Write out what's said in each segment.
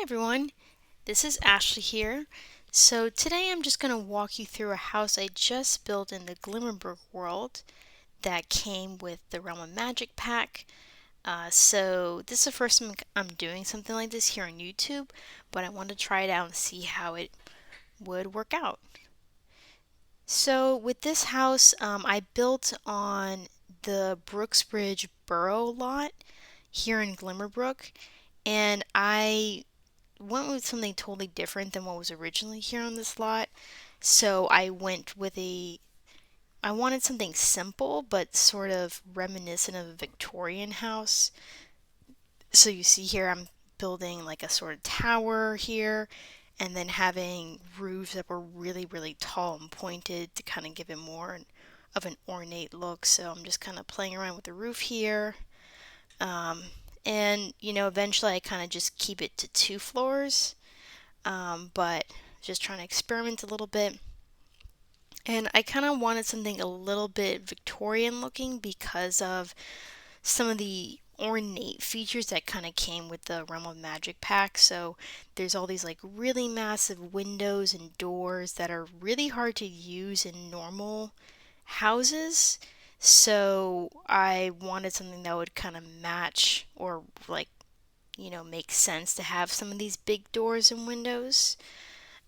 everyone, this is Ashley here. So today I'm just going to walk you through a house I just built in the Glimmerbrook world that came with the Realm of Magic pack. So this is the first time I'm doing something like this here on YouTube, but I wanted to try it out and see how it would work out. So with this house, I built on the Brooksbridge Borough lot here in Glimmerbrook, and I went with something totally different than what was originally here on this lot. So I wanted something simple but sort of reminiscent of a Victorian house. So you see here I'm building like a sort of tower here and then having roofs that were really, really tall and pointed to kind of give it more of an ornate look. So I'm just kind of playing around with the roof here. Um, and eventually I kind of just keep it to 2 floors, but just trying to experiment a little bit. And I kind of wanted something a little bit Victorian looking because of some of the ornate features that kind of came with the Realm of Magic pack. So there's all these like really massive windows and doors that are really hard to use in normal houses. So I wanted something that would kind of match or like, make sense to have some of these big doors and windows.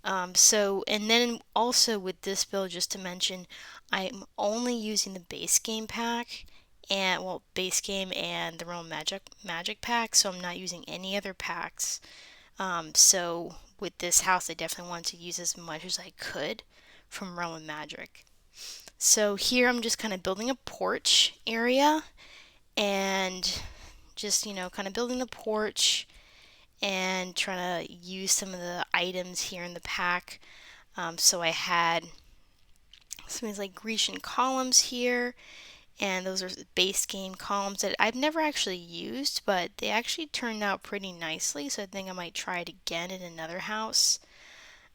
And then also with this build, just to mention, I'm only using the base game pack and base game and the Realm Magic pack, so I'm not using any other packs. So with this house, I definitely wanted to use as much as I could from Realm of Magic. So here I'm just kind of building a porch area and just, kind of building the porch and trying to use some of the items here in the pack. So I had some of these like Grecian columns here, and those are base game columns that I've never actually used, but they actually turned out pretty nicely, so I think I might try it again in another house.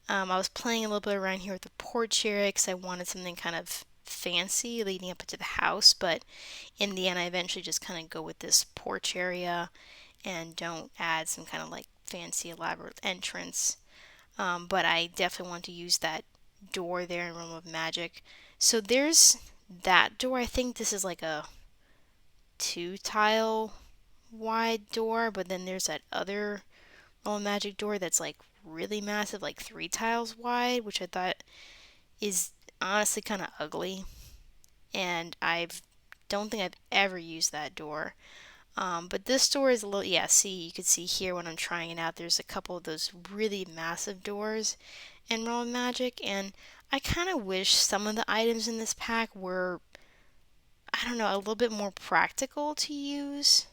I was playing a little bit around here with the porch area because I wanted something kind of fancy leading up to the house, but in the end I eventually just kind of go with this porch area and don't add some kind of like fancy elaborate entrance. But I definitely want to use that door there in Realm of Magic. So there's that door. I think this is like a 2 tile wide door, but then there's that other Realm of Magic door that's like really massive, like 3 tiles wide, which I thought is honestly kind of ugly. And I don't think I've ever used that door. But this door is a little, yeah, see, you can see here when I'm trying it out, there's a couple of those really massive doors in Realm of Magic, and I kind of wish some of the items in this pack were, I don't know, a little bit more practical to use,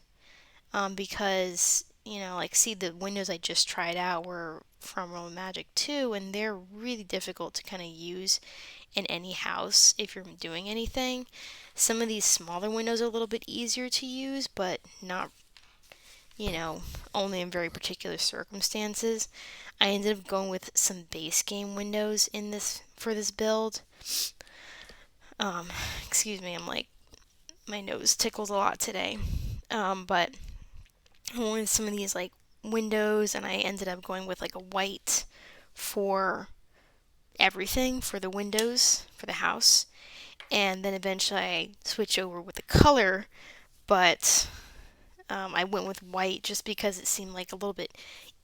because, like, see, the windows I just tried out were from Realm of Magic 2, and they're really difficult to kind of use in any house if you're doing anything. Some of these smaller windows are a little bit easier to use, but not, only in very particular circumstances. I ended up going with some base game windows in this for this build. Um, Excuse me, I'm like my nose tickles a lot today. But I wanted some of these like windows, and I ended up going with like a white for everything for the windows for the house, and then eventually I switched over with the color, but I went with white just because it seemed like a little bit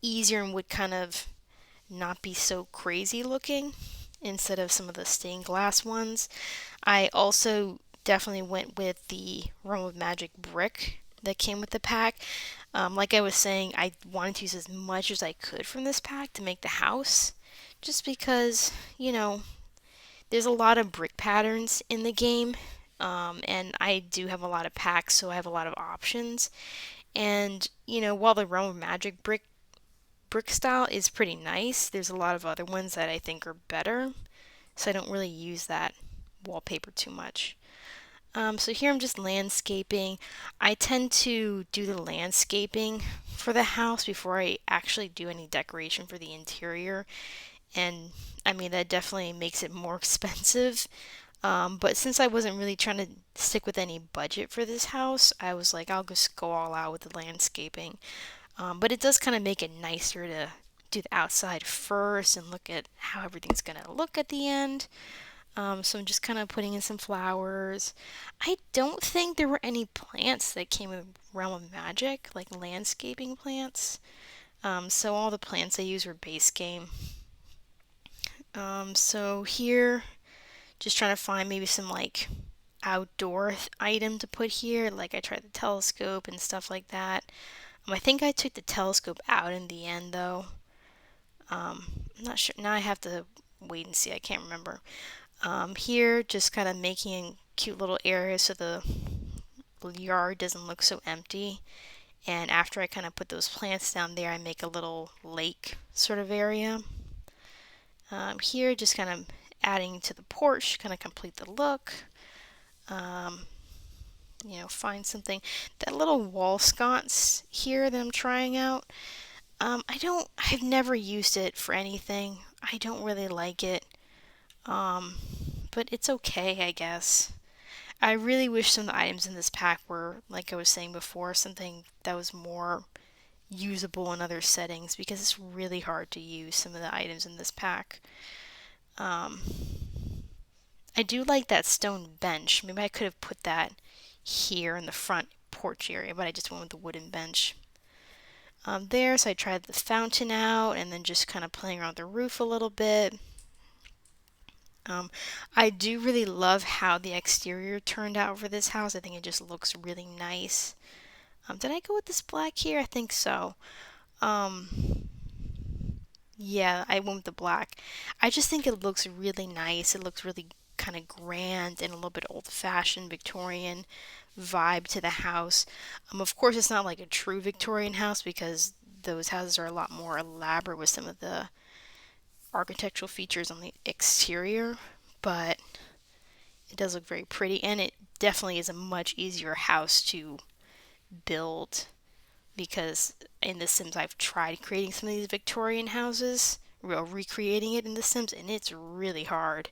easier and would kind of not be so crazy looking instead of some of the stained glass ones. I also definitely went with the Realm of Magic brick that came with the pack. Like I was saying, I wanted to use as much as I could from this pack to make the house, just because, there's a lot of brick patterns in the game, and I do have a lot of packs, so I have a lot of options. And while the Realm of Magic brick style is pretty nice, there's a lot of other ones that I think are better, so I don't really use that wallpaper too much. So here I'm just landscaping. I tend to do the landscaping for the house before I actually do any decoration for the interior, and I mean that definitely makes it more expensive. But since I wasn't really trying to stick with any budget for this house, I was like, I'll just go all out with the landscaping. But it does kind of make it nicer to do the outside first and look at how everything's going to look at the end. So I'm just kind of putting in some flowers. I don't think there were any plants that came with Realm of Magic, like landscaping plants. So all the plants I used were base game. So here, just trying to find maybe some like outdoor item to put here. Like I tried the telescope and stuff like that. I think I took the telescope out in the end though. I'm not sure. Now I have to wait and see. I can't remember. Here, just kind of making a cute little area so the yard doesn't look so empty. And after I kind of put those plants down there, I make a little lake sort of area. Here, just kind of adding to the porch, kind of complete the look. Um, find something. That little wall sconce here that I'm trying out. I've never used it for anything. I don't really like it. Um, but it's okay, I guess. I really wish some of the items in this pack were, like I was saying before, something that was more usable in other settings because it's really hard to use some of the items in this pack. Um, I do like that stone bench. Maybe I could have put that here in the front porch area, but I just went with the wooden bench. So I tried the fountain out and then just kind of playing around the roof a little bit. Um, I do really love how the exterior turned out for this house. I think it just looks really nice. Did I go with this black here? I think so. Um, yeah, I went with the black. I just think it looks really nice. It looks really kind of grand and a little bit old-fashioned Victorian vibe to the house. Of course, it's not like a true Victorian house because those houses are a lot more elaborate with some of the architectural features on the exterior, but it does look very pretty, and it definitely is a much easier house to build because in The Sims I've tried creating some of these Victorian houses, well, recreating it in The Sims, and it's really hard.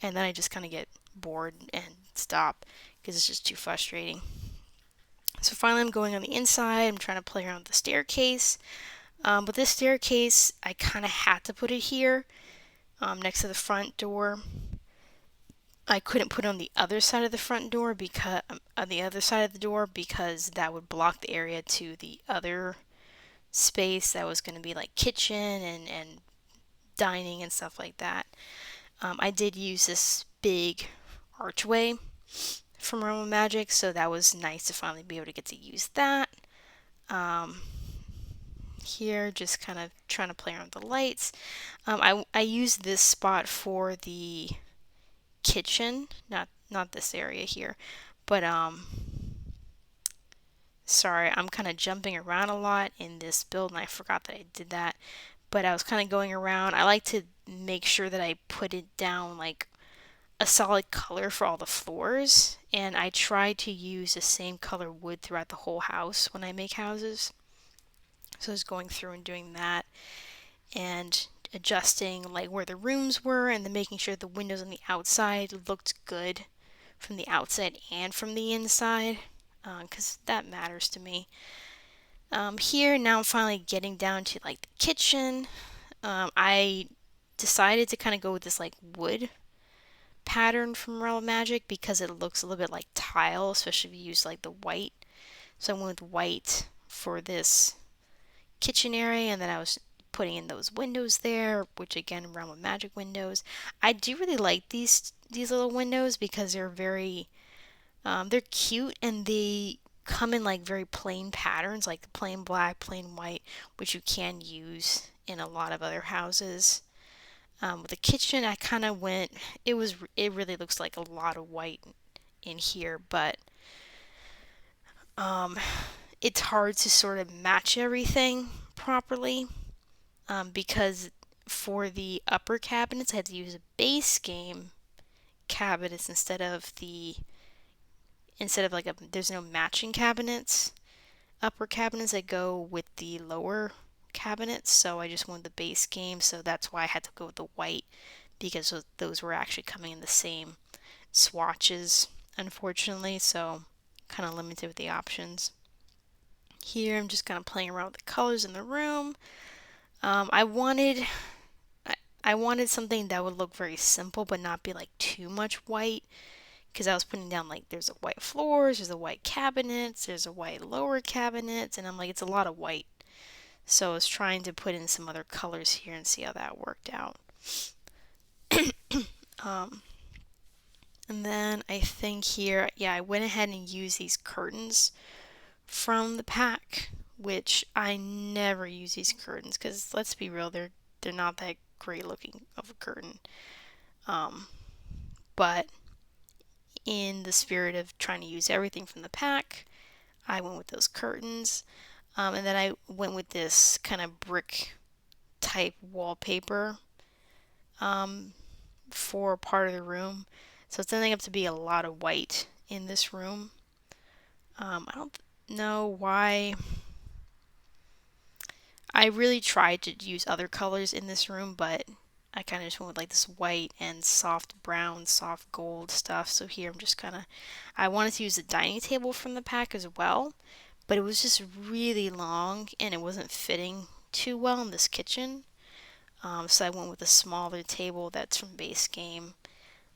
And then I just kind of get bored and stop because it's just too frustrating. So finally, I'm going on the inside. I'm trying to play around with the staircase. But this staircase, I kind of had to put it here next to the front door. I couldn't put it on the other side of the front door because on the other side of the door because that would block the area to the other space that was going to be like kitchen and dining and stuff like that. I did use this big archway from Realm of Magic, so that was nice to finally be able to get to use that. Um, Here, just kind of trying to play around with the lights. I used this spot for the kitchen, not this area here, but sorry, I'm kind of jumping around a lot in this build, and I forgot that I did that. But I was kind of going around. I like to make sure that I put it down like a solid color for all the floors, and I try to use the same color wood throughout the whole house when I make houses. So I was going through and doing that and adjusting like where the rooms were and then making sure the windows on the outside looked good from the outside and from the inside because that matters to me. Here now I'm finally getting down to like the kitchen. I decided to kind of go with this like wood pattern from Realm Magic because it looks a little bit like tile, especially if you use like the white. So I went with white for this kitchen area, and then I was putting in those windows there, which again, Realm of Magic windows. I do really like these little windows because they're very they're cute and they come in like very plain patterns, like plain black, plain white, which you can use in a lot of other houses. With the kitchen, I kind of went. It really looks like a lot of white in here, but um, it's hard to sort of match everything properly because for the upper cabinets, I had to use a base game cabinets instead of like there's no matching cabinets, upper cabinets that go with the lower cabinets. So I just wanted the base game, so that's why I had to go with the white because those were actually coming in the same swatches, unfortunately. So kind of limited with the options. Here I'm just kind of playing around with the colors in the room. I wanted I wanted something that would look very simple but not be like too much white, because I was putting down like there's a white floors, there's a white cabinets, there's a white lower cabinets, and I'm like it's a lot of white. So I was trying to put in some other colors here and see how that worked out. Um, and then I think here, yeah, I went ahead and used these curtains from the pack, which I never use these curtains because let's be real, they're not that great looking of a curtain. Um, but in the spirit of trying to use everything from the pack, I went with those curtains. And then I went with this kind of brick type wallpaper um, for part of the room. So it's ending up to be a lot of white in this room. I don't know why. I really tried to use other colors in this room, but I kind of just went with like this white and soft brown, soft gold stuff. So here I'm just kind of, I wanted to use the dining table from the pack as well, but it was just really long and it wasn't fitting too well in this kitchen. So I went with a smaller table that's from base game,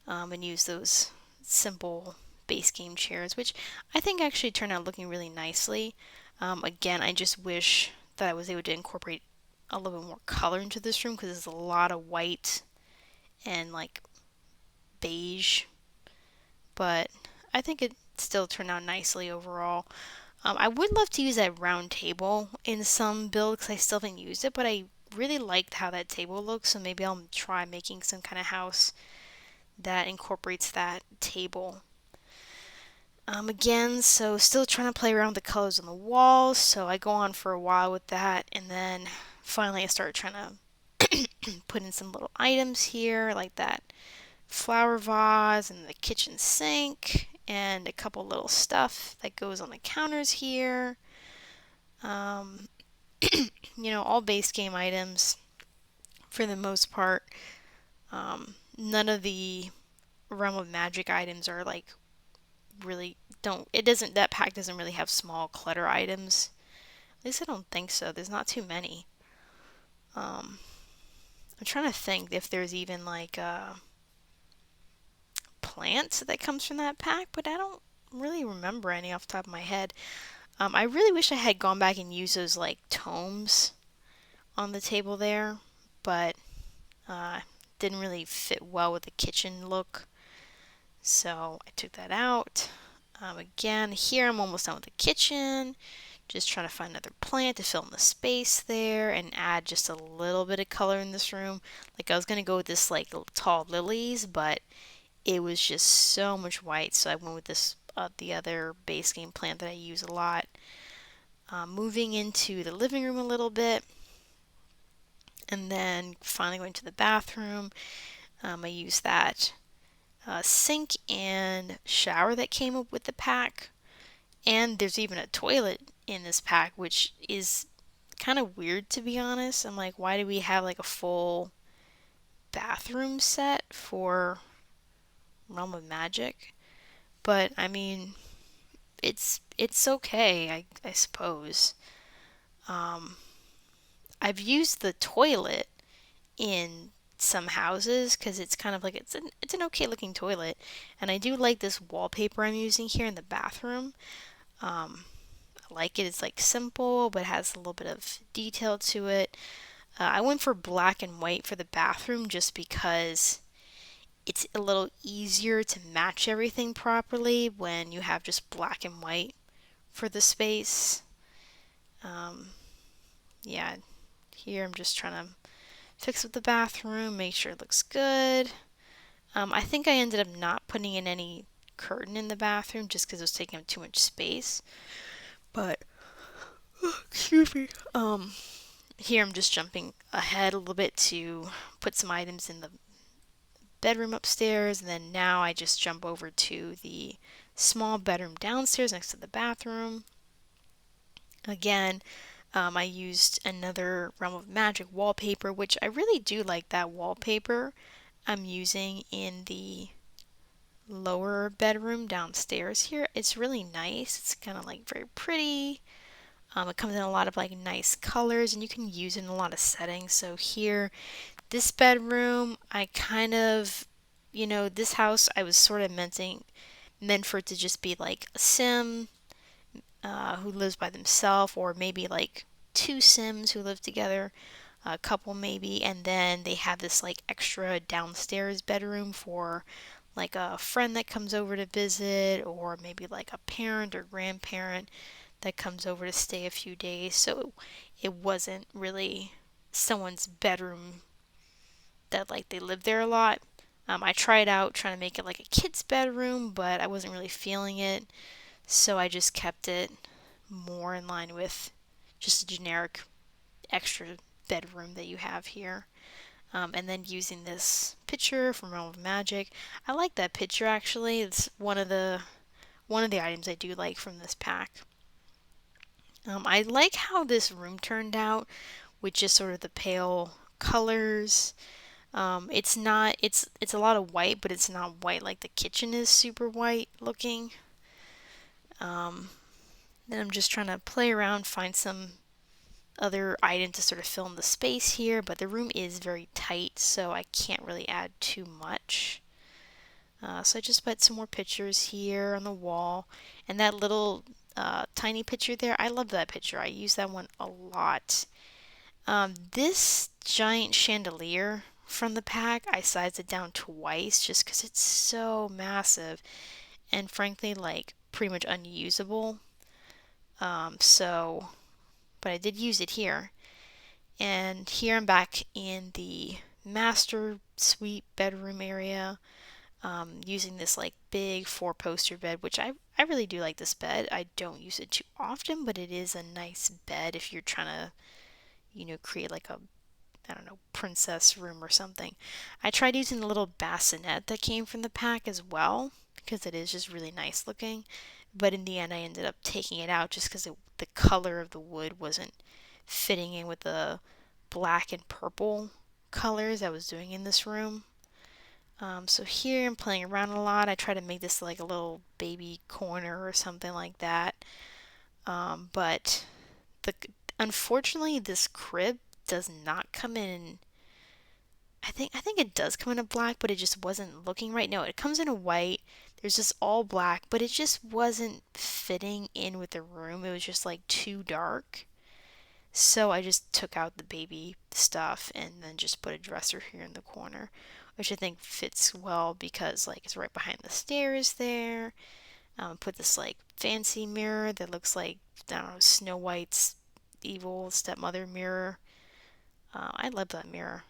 and used those simple base game chairs, which I think actually turned out looking really nicely. Again, I just wish that I was able to incorporate a little bit more color into this room because there's a lot of white and like beige, but I think it still turned out nicely overall. I would love to use that round table in some build because I still haven't used it, but I really liked how that table looks, so maybe I'll try making some kind of house that incorporates that table. Again, so still trying to play around with the colors on the walls, so I go on for a while with that, and then finally I start trying to put in some little items here, like that flower vase and the kitchen sink, and a couple little stuff that goes on the counters here. Um, all base game items for the most part. None of the Realm of Magic items are like really don't it doesn't that pack doesn't really have small clutter items. At least I don't think so. There's not too many. Um, I'm trying to think if there's even like a plant that comes from that pack, but I don't really remember any off the top of my head. I really wish I had gone back and used those like tomes on the table there, but uh, didn't really fit well with the kitchen look, so I took that out. Again, here I'm almost done with the kitchen. Just trying to find another plant to fill in the space there and add just a little bit of color in this room. Like I was gonna go with this like tall lilies, but it was just so much white, so I went with this the other base game plant that I use a lot. Moving into the living room a little bit, and then finally going to the bathroom. I used that sink and shower that came up with the pack. And there's even a toilet in this pack, which is kind of weird to be honest. I'm like, why do we have like a full bathroom set for Realm of Magic? But I mean, it's okay, I suppose. Um, I've used the toilet in some houses because it's kind of like it's an okay looking toilet, and I do like this wallpaper I'm using here in the bathroom. Um, I like it. It's like simple, but has a little bit of detail to it. I went for black and white for the bathroom just because it's a little easier to match everything properly when you have just black and white for the space. Um, yeah, here I'm just trying to fix up the bathroom, make sure it looks good. I think I ended up not putting in any curtain in the bathroom just because it was taking up too much space. But excuse me. Here I'm just jumping ahead a little bit to put some items in the bedroom upstairs, and then now I just jump over to the small bedroom downstairs next to the bathroom. Again, I used another Realm of Magic wallpaper, which I really do like that wallpaper I'm using in the lower bedroom downstairs here. It's really nice. It's kind of like very pretty. It comes in a lot of like nice colors and you can use it in a lot of settings. So here, this bedroom, I kind of, this house I was sort of meant for it to just be like a sim who lives by themselves, or maybe like two sims who live together, a couple maybe, and then they have this like extra downstairs bedroom for like a friend that comes over to visit, or maybe like a parent or grandparent that comes over to stay a few days. So it wasn't really someone's bedroom that like they lived there a lot. I tried out trying to make it like a kid's bedroom, but I wasn't really feeling it. So I just kept it more in line with just a generic extra bedroom that you have here. And then using this picture from Realm of Magic. I like that picture actually. It's one of the items I do like from this pack. I like how this room turned out with just sort of the pale colors. It's not it's a lot of white, but it's not white like the kitchen is super white looking. Um, then I'm just trying to play around, find some other item to sort of fill in the space here, but the room is very tight, so I can't really add too much. So I just put some more pictures here on the wall, and that little tiny picture there, I love that picture. I use that one a lot. This giant chandelier from the pack, I sized it down twice just because it's so massive and frankly, like pretty much unusable. So, but I did use it here. And here I'm back in the master suite bedroom area, using this like big four poster bed, which I really do like this bed. I don't use it too often, but it is a nice bed if you're trying to, create like a, I don't know, princess room or something. I tried using the little bassinet that came from the pack as well because it is just really nice looking. But in the end, I ended up taking it out just because the color of the wood wasn't fitting in with the black and purple colors I was doing in this room. So here I'm playing around a lot. I try to make this like a little baby corner or something like that. But the unfortunately this crib does not come in. I think it does come in a black, but it just wasn't looking right. No, it comes in a white. There's just all black, but it just wasn't fitting in with the room. It was just like too dark. So I just took out the baby stuff and then just put a dresser here in the corner, which I think fits well because like it's right behind the stairs there. Put this like fancy mirror that looks like, I don't know, Snow White's evil stepmother mirror. I love that mirror.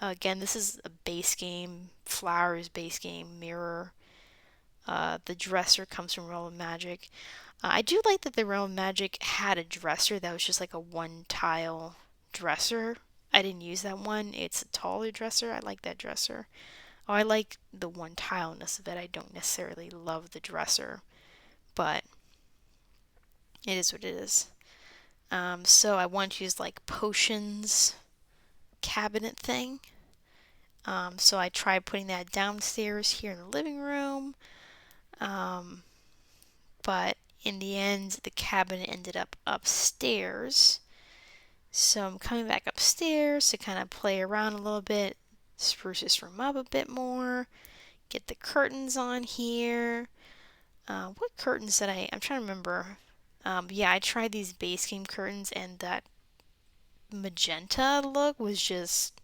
Again, this is a base game, flowers base game mirror. The dresser comes from Realm of Magic. I do like that the Realm of Magic had a dresser that was just like a one tile dresser. I didn't use that one. It's a taller dresser. I like that dresser. Oh, I like the one tileness of it. I don't necessarily love the dresser, but it is what it is. So I want to use like potions cabinet thing. So I tried putting that downstairs here in the living room. Um, but in the end, the cabinet ended up upstairs. So I'm coming back upstairs to kind of play around a little bit, spruce this room up a bit more, get the curtains on here. What curtains did I'm trying to remember. Yeah, I tried these base game curtains, and that magenta look was just,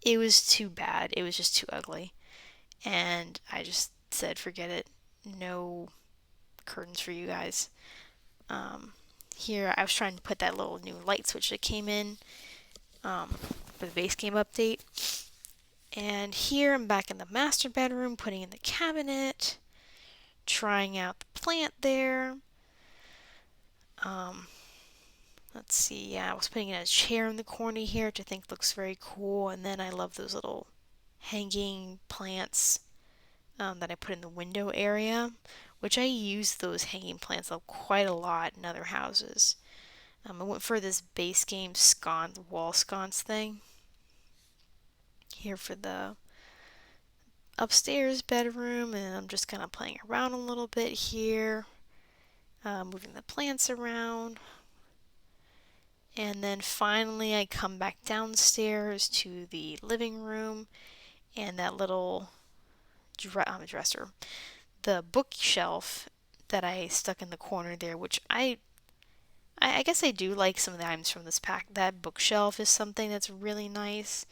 it was too bad. It was just too ugly. And I just said, forget it. No curtains for you guys. Um, Here, I was trying to put that little new light switch that came in for the base game update. And here, I'm back in the master bedroom, putting in the cabinet, trying out the plant there. Um, let's see, yeah, I was putting in a chair in the corner here, which I think looks very cool. And then I love those little hanging plants that I put in the window area, which I use those hanging plants up quite a lot in other houses. I went for this base game sconce, wall sconce thing here for the upstairs bedroom, and I'm just kind of playing around a little bit here. moving the plants around. And then finally I come back downstairs to the living room and that little dresser, the bookshelf that I stuck in the corner there, which I guess I do like some of the items from this pack. That bookshelf is something that's really nice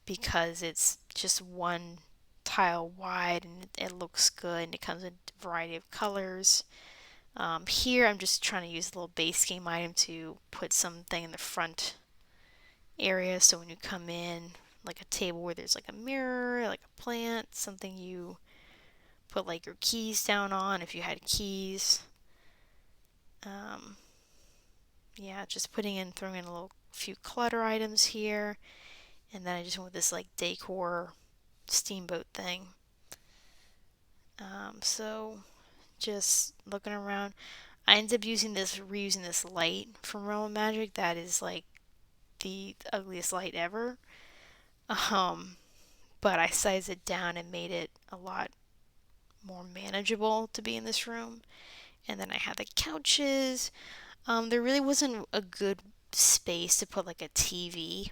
because it's just one tile wide and it looks good and it comes in a variety of colors. Here I'm just trying to use a little base game item to put something in the front area so when you come in, like a table where there's like a mirror, like a plant, something you put like your keys down on if you had keys. Um, yeah, just throwing in a little few clutter items here. And then I just went with this like decor steamboat thing. So just looking around, I ended up reusing this light from Realm Magic that is like the ugliest light ever. Um, but I sized it down and made it a lot more manageable to be in this room. And then I had the couches. There really wasn't a good space to put like a TV.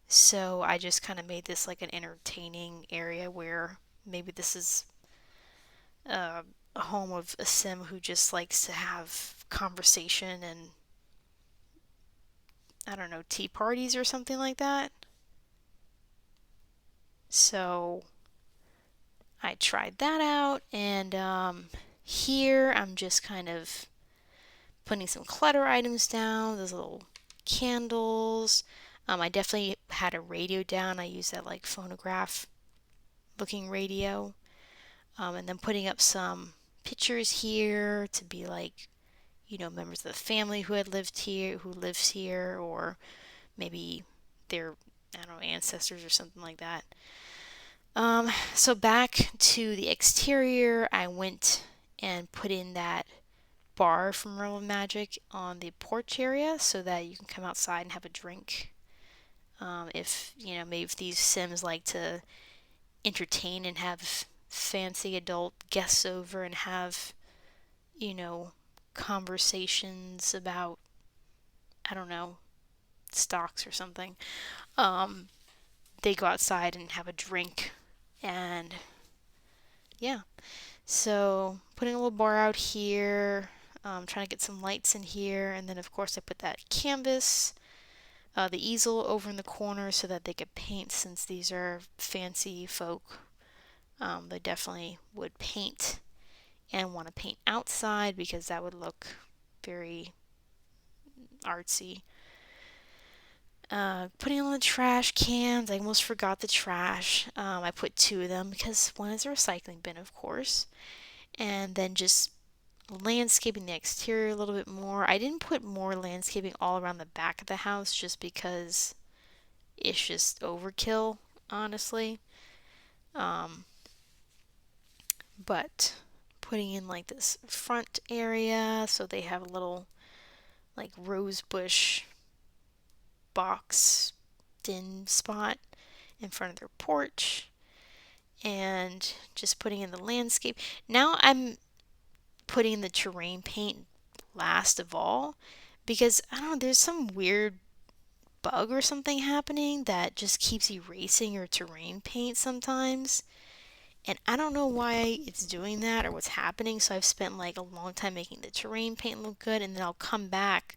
So I just kind of made this like an entertaining area where maybe this is a home of a sim who just likes to have conversation and I don't know, tea parties or something like that. So I tried that out, and here I'm just kind of putting some clutter items down, those little candles. I definitely had a radio down. I used that like phonograph looking radio. And then putting up some pictures here to be like, members of the family who had lived here, who lives here, or maybe their, I don't know, ancestors or something like that. So back to the exterior, I went and put in that bar from Realm of Magic on the porch area so that you can come outside and have a drink. If, maybe if these Sims like to entertain and have fancy adult guests over and have, you know, conversations about, I don't know, stocks or something. Um, they go outside and have a drink and yeah. So putting a little bar out here, trying to get some lights in here, and then of course I put that canvas, the easel over in the corner so that they could paint since these are fancy folk. They definitely would paint and want to paint outside because that would look very artsy. Putting on the trash cans, I almost forgot the trash. I put two of them because one is a recycling bin, of course. And then just landscaping the exterior a little bit more. I didn't put more landscaping all around the back of the house just because it's just overkill, honestly. Um, but putting in like this front area so they have a little like rose bush box den spot in front of their porch and just putting in the landscape. Now I'm putting the terrain paint last of all because I don't know, there's some weird bug or something happening that just keeps erasing your terrain paint sometimes. And I don't know why it's doing that or what's happening. So I've spent like a long time making the terrain paint look good and then I'll come back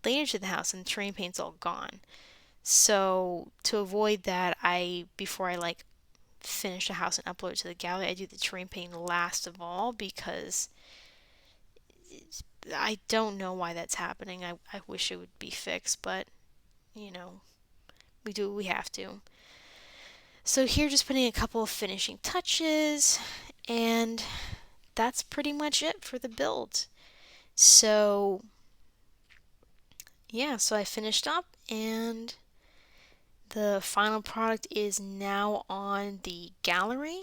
later to the house and the terrain paint's all gone. So to avoid that, before I like finish the house and upload it to the gallery, I do the terrain paint last of all because I don't know why that's happening. I wish it would be fixed, but you know, we do what we have to. So here just putting a couple of finishing touches and that's pretty much it for the build. So yeah, so I finished up and the final product is now on the gallery.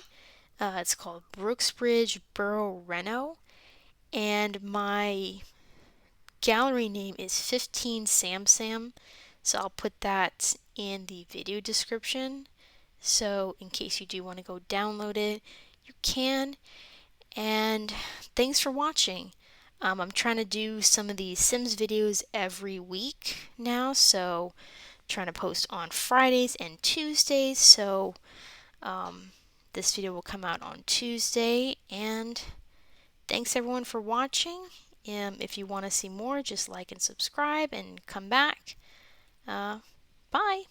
It's called Brooksbridge Borough Reno and my gallery name is 15 Sam Sam. So I'll put that in the video description. So in case you do want to go download it, you can. And thanks for watching. I'm trying to do some of these Sims videos every week now, so trying to post on Fridays and Tuesdays. So this video will come out on Tuesday, and thanks everyone for watching. If you want to see more, just like and subscribe and come back. Bye.